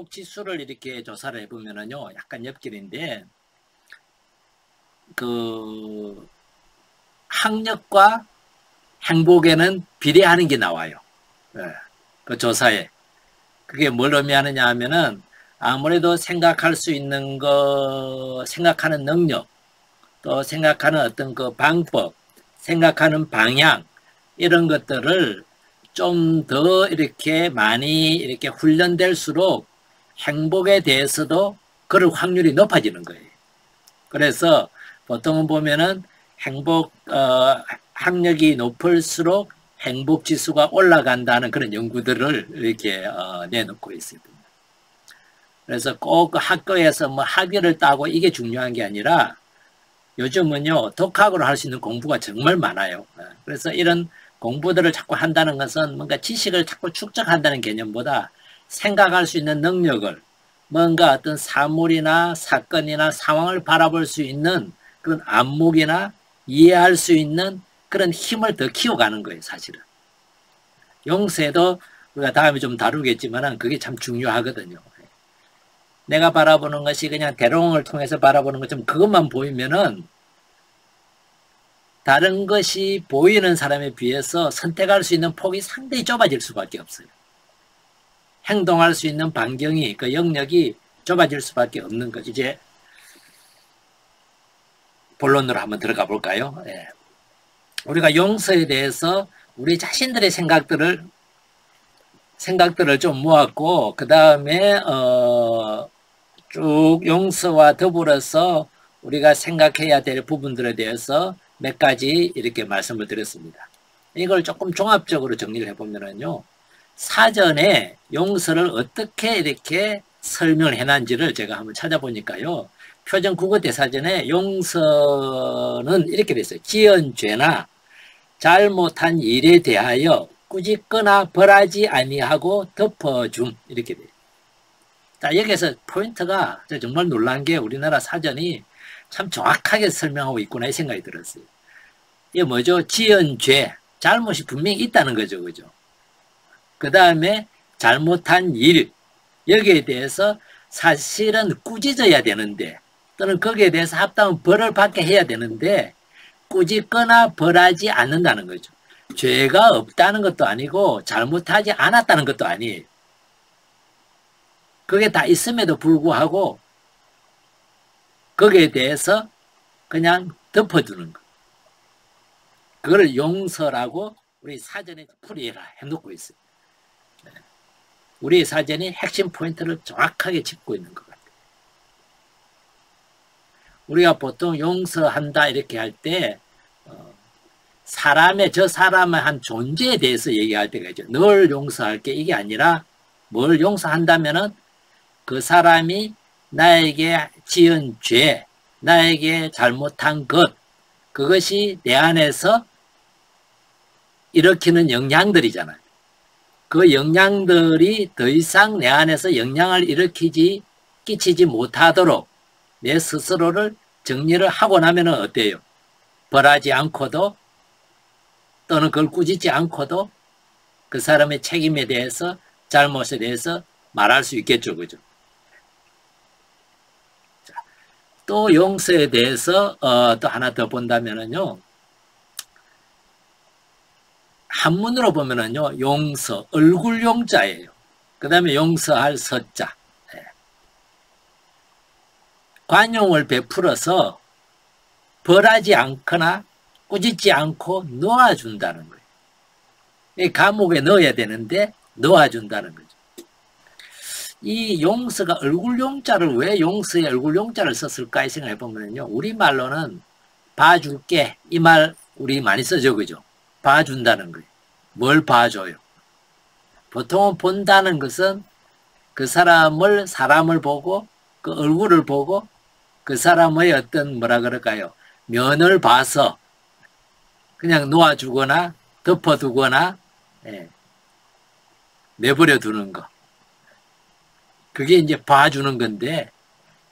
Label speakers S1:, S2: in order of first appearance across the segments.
S1: 행복 지수를 이렇게 조사를 해보면은요, 약간 옆길인데, 그, 학력과 행복에는 비례하는 게 나와요. 예, 그 조사에. 그게 뭘 의미하느냐 하면은, 아무래도 생각할 수 있는 거, 생각하는 능력, 또 생각하는 어떤 그 방법, 생각하는 방향, 이런 것들을 좀 더 이렇게 많이 이렇게 훈련될수록 행복에 대해서도 그럴 확률이 높아지는 거예요. 그래서 보통은 보면은 학력이 높을수록 행복 지수가 올라간다는 그런 연구들을 이렇게 내놓고 있습니다. 그래서 꼭 학교에서 뭐 학위를 따고 이게 중요한 게 아니라 요즘은요, 독학으로 할 수 있는 공부가 정말 많아요. 그래서 이런 공부들을 자꾸 한다는 것은 뭔가 지식을 자꾸 축적한다는 개념보다 생각할 수 있는 능력을, 뭔가 어떤 사물이나 사건이나 상황을 바라볼 수 있는 그런 안목이나 이해할 수 있는 그런 힘을 더 키워가는 거예요, 사실은. 용서도 우리가 다음에 좀 다루겠지만 그게 참 중요하거든요. 내가 바라보는 것이 그냥 대롱을 통해서 바라보는 것처럼 그것만 보이면은 다른 것이 보이는 사람에 비해서 선택할 수 있는 폭이 상당히 좁아질 수밖에 없어요. 행동할 수 있는 반경이, 그 영역이 좁아질 수밖에 없는 거죠. 이제 본론으로 한번 들어가 볼까요? 예. 우리가 용서에 대해서 우리 자신들의 생각들을 좀 모았고, 그 다음에 쭉 용서와 더불어서 우리가 생각해야 될 부분들에 대해서 몇 가지 이렇게 말씀을 드렸습니다. 이걸 조금 종합적으로 정리를 해보면요, 사전에 용서를 어떻게 이렇게 설명을 해놨는지를 제가 한번 찾아보니까요, 표준 국어 대사전에 용서는 이렇게 됐어요. 지은 죄나 잘못한 일에 대하여 꾸짖거나 벌하지 아니하고 덮어줌, 이렇게 돼요. 자, 여기서 포인트가 정말 놀란 게 우리나라 사전이 참 정확하게 설명하고 있구나 이 생각이 들었어요. 이게 뭐죠? 지은 죄, 잘못이 분명히 있다는 거죠, 그죠? 그 다음에 잘못한 일, 여기에 대해서 사실은 꾸짖어야 되는데, 또는 거기에 대해서 합당한 벌을 받게 해야 되는데 꾸짖거나 벌하지 않는다는 거죠. 죄가 없다는 것도 아니고 잘못하지 않았다는 것도 아니에요. 그게 다 있음에도 불구하고 거기에 대해서 그냥 덮어두는 거. 그걸 용서라고 우리 사전에 풀이해라 해놓고 있어요. 우리 사전이 핵심 포인트를 정확하게 짚고 있는 것 같아요. 우리가 보통 용서한다 이렇게 할 때 저 사람의 한 존재에 대해서 얘기할 때가 있죠. 널 용서할게 이게 아니라 뭘 용서한다면은 그 사람이 나에게 지은 죄, 나에게 잘못한 것, 그것이 내 안에서 일으키는 영향들이잖아요. 그 영향들이 더 이상 내 안에서 영향을 끼치지 못하도록 내 스스로를 정리를 하고 나면 어때요? 벌하지 않고도 또는 그걸 꾸짖지 않고도 그 사람의 책임에 대해서 잘못에 대해서 말할 수 있겠죠. 그죠? 자, 또 용서에 대해서 또 하나 더 본다면은요. 한문으로 보면은요. 용서, 얼굴 용자예요. 그 다음에 용서할 서자. 관용을 베풀어서 벌하지 않거나 꾸짖지 않고 놓아준다는 거예요. 이 감옥에 넣어야 되는데 놓아준다는 거죠. 이 용서가 얼굴 용자를 왜 용서에 얼굴 용자를 썼을까 생각해 보면요, 우리말로는 봐줄게 이 말 우리 많이 쓰죠, 그죠? 봐준다는 거예요. 뭘 봐줘요? 보통은 본다는 것은 그 사람을 보고 그 얼굴을 보고 그 사람의 어떤 뭐라 그럴까요? 면을 봐서 그냥 놓아주거나 덮어두거나 내버려 두는 거. 그게 이제 봐주는 건데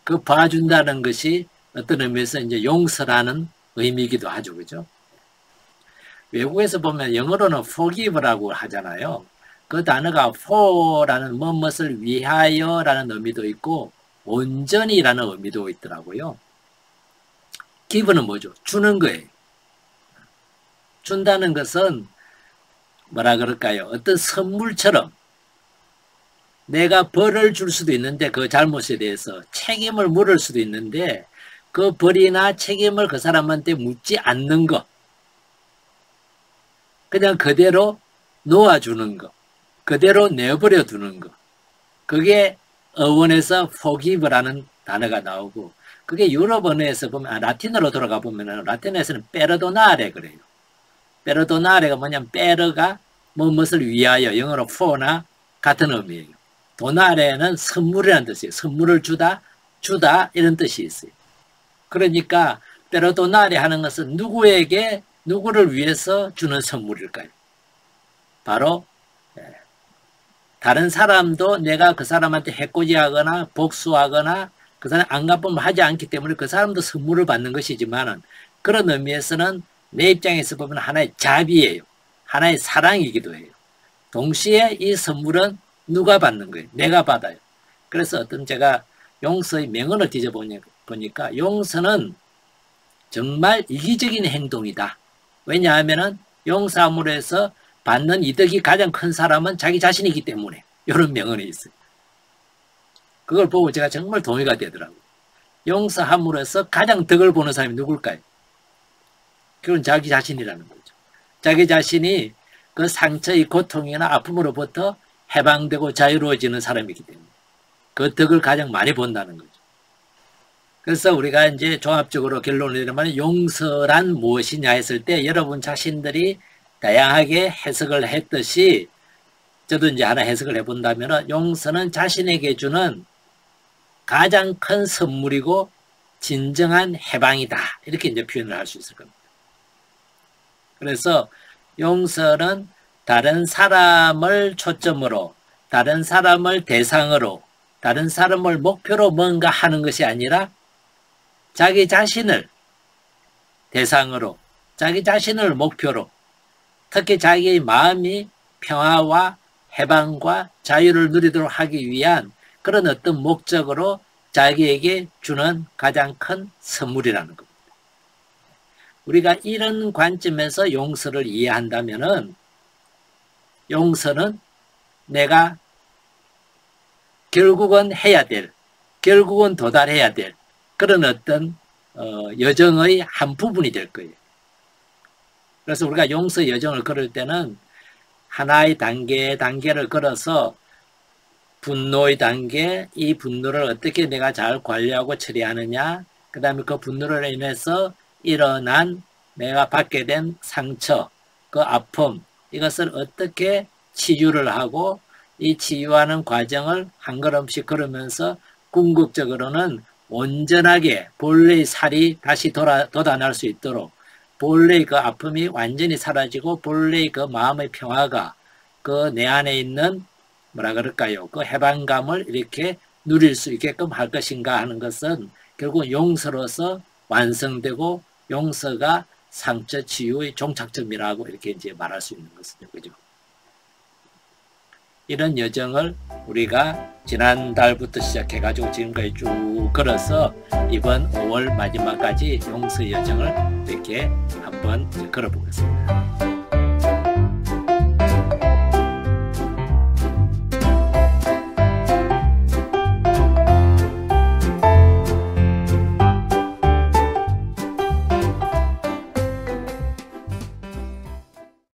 S1: 그 봐준다는 것이 어떤 의미에서 이제 용서라는 의미이기도 하죠. 그죠? 외국에서 보면 영어로는 forgive라고 하잖아요. 그 단어가 for라는 무엇을 위하여라는 의미도 있고 온전히라는 의미도 있더라고요. give는 뭐죠? 주는 거예요. 준다는 것은 뭐라 그럴까요? 어떤 선물처럼 내가 벌을 줄 수도 있는데 그 잘못에 대해서 책임을 물을 수도 있는데 그 벌이나 책임을 그 사람한테 묻지 않는 거. 그냥 그대로 놓아주는 거. 그대로 내버려 두는 거. 그게 어원에서 forgive라는 단어가 나오고 그게 유럽 언어에서 보면 라틴어로 돌아가 보면 라틴어에서는 perdonare 그래요. perdonnare가 뭐냐면 pe르가 무엇을 위하여 영어로 for나 같은 의미예요. donare는 선물이라는 뜻이에요. 선물을 주다 이런 뜻이 있어요. 그러니까 perdonare 하는 것은 누구에게 누구를 위해서 주는 선물일까요? 바로 다른 사람도 내가 그 사람한테 해코지하거나 복수하거나 그 사람 안 갚으면 하지 않기 때문에 그 사람도 선물을 받는 것이지만 그런 의미에서는 내 입장에서 보면 하나의 자비예요. 하나의 사랑이기도 해요. 동시에 이 선물은 누가 받는 거예요? 내가 받아요. 그래서 어떤 제가 용서의 명언을 뒤져보니까 용서는 정말 이기적인 행동이다. 왜냐하면 용서함으로 해서 받는 이득이 가장 큰 사람은 자기 자신이기 때문에 이런 명언이 있어요. 그걸 보고 제가 정말 동의가 되더라고요. 용서함으로 해서 가장 덕을 보는 사람이 누굴까요? 그건 자기 자신이라는 거죠. 자기 자신이 그 상처의 고통이나 아픔으로부터 해방되고 자유로워지는 사람이기 때문에 그 덕을 가장 많이 본다는 거죠. 그래서 우리가 이제 종합적으로 결론을 내리면 용서란 무엇이냐 했을 때 여러분 자신들이 다양하게 해석을 했듯이 저도 이제 하나 해석을 해본다면 용서는 자신에게 주는 가장 큰 선물이고 진정한 해방이다. 이렇게 이제 표현을 할 수 있을 겁니다. 그래서 용서는 다른 사람을 초점으로, 다른 사람을 대상으로, 다른 사람을 목표로 뭔가 하는 것이 아니라 자기 자신을 대상으로, 자기 자신을 목표로, 특히 자기의 마음이 평화와 해방과 자유를 누리도록 하기 위한 그런 어떤 목적으로 자기에게 주는 가장 큰 선물이라는 겁니다. 우리가 이런 관점에서 용서를 이해한다면은 용서는 내가 결국은 해야 될, 결국은 도달해야 될 그런 어떤 여정의 한 부분이 될 거예요. 그래서 우리가 용서 여정을 걸을 때는 하나의 단계를 걸어서 분노의 단계, 이 분노를 어떻게 내가 잘 관리하고 처리하느냐, 그 다음에 그 분노로 인해서 일어난 내가 받게 된 상처, 그 아픔, 이것을 어떻게 치유를 하고 이 치유하는 과정을 한 걸음씩 걸으면서 궁극적으로는 온전하게 본래의 살이 다시 돋아날 수 있도록 본래의 그 아픔이 완전히 사라지고 본래의 그 마음의 평화가 그 내 안에 있는 뭐라 그럴까요? 그 해방감을 이렇게 누릴 수 있게끔 할 것인가 하는 것은 결국 용서로서 완성되고 용서가 상처 치유의 종착점이라고 이렇게 이제 말할 수 있는 것이죠. 그죠? 이런 여정을 우리가 지난달부터 시작해가지고 지금까지 쭉 걸어서 이번 5월 마지막까지 용서 여정을 이렇게 한번 걸어보겠습니다.